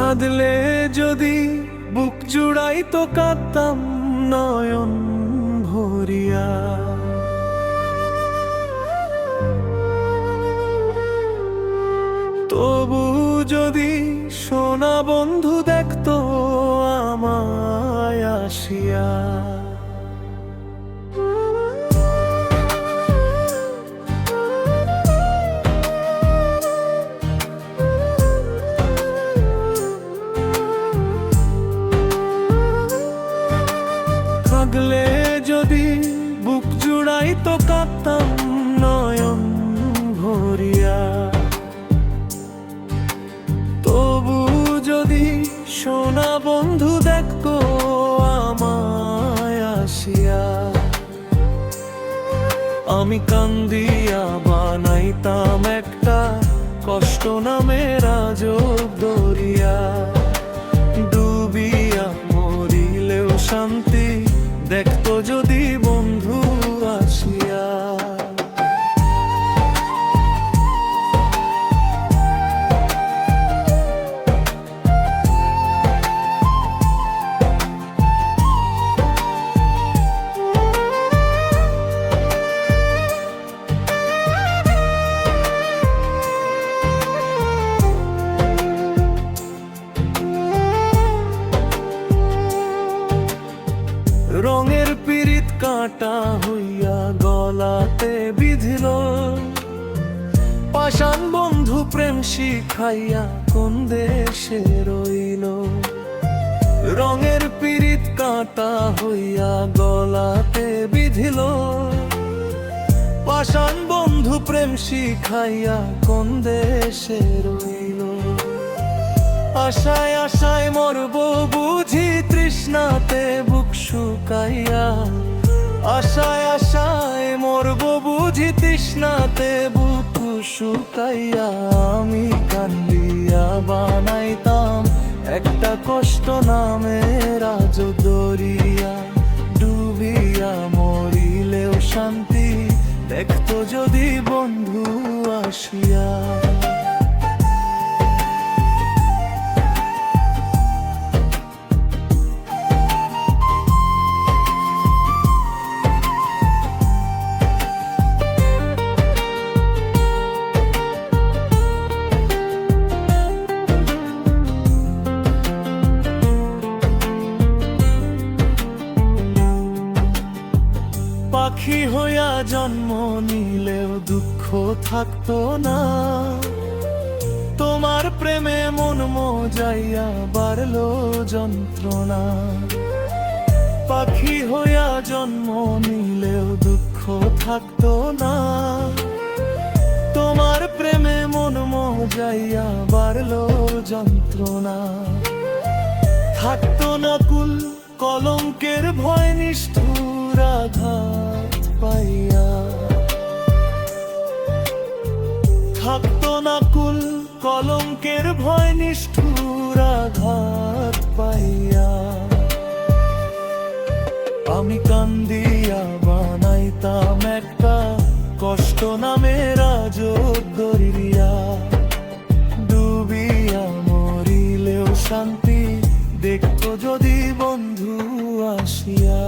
কাঁদলে যদি বুক জুড়াই তো কাঁদতাম নয়ন ভরিয়া। তবু যদি সোনা বন্ধু দেখতো আমায় আসিয়া। থাকলে যদি বুক জুড়াই তো কাঁদতাম নয়ন ভরিয়া। তবু যদি সোনা বন্ধু দেখতো আমায় আসিয়া। আমি কান্দিয়া বানাইতাম একটা কষ্ট নামের আজব দরিয়া। ডুবিয়া মরিলেও শান্তি দেখতো যদি বন্ধু আসিয়া। রঙের পিরিত কাঁটা হইয়া গলাতে বিধিল। পাষাণ বন্ধু প্রেম শিখাইয়া কোন দেশে রইল। রঙের পিরিত কাঁটা হইয়া গলাতে বিধিল। পাষাণ বন্ধু প্রেম শিখাইয়া কোন দেশে রইল। আশায় আশায় মরব বুঝি তৃষ্ণাতে বুক শুকাইয়া। আশায় আশায় মরব বুঝি তৃষ্ণাতে বুক শুকাইয়া। আমি কান্দিয়া বানাইতাম একটা কষ্ট নামের আজব দরিয়া। ডুবিয়া মরিলেও শান্তি দেখতো যদি বন্ধু আসিয়া। পাখি হইয়া জন্ম নিলেও দুঃখ থাকতো না। তোমার প্রেমে মন মজাইয়া বাড়লো যন্ত্রণা। পাখি হইয়া জন্ম নিলেও দুঃখ থাকতো না। তোমার প্রেমে মন মজাইয়া বাড়লো যন্ত্রণা। থাকতো না কুল কলঙ্কের ভয় নিষ্ঠুর আঘাত পাইয়া। থাকতো না কুল কলঙ্কের ভয় নিষ্ঠুর আঘাত পাইয়া। আমি কান্দিয়া বানাইতাম একটা কষ্ট নামের আজব দরিয়া। ডুবিয়া মরিলেও শান্তি দেখতো যদি বন্ধু আসিয়া।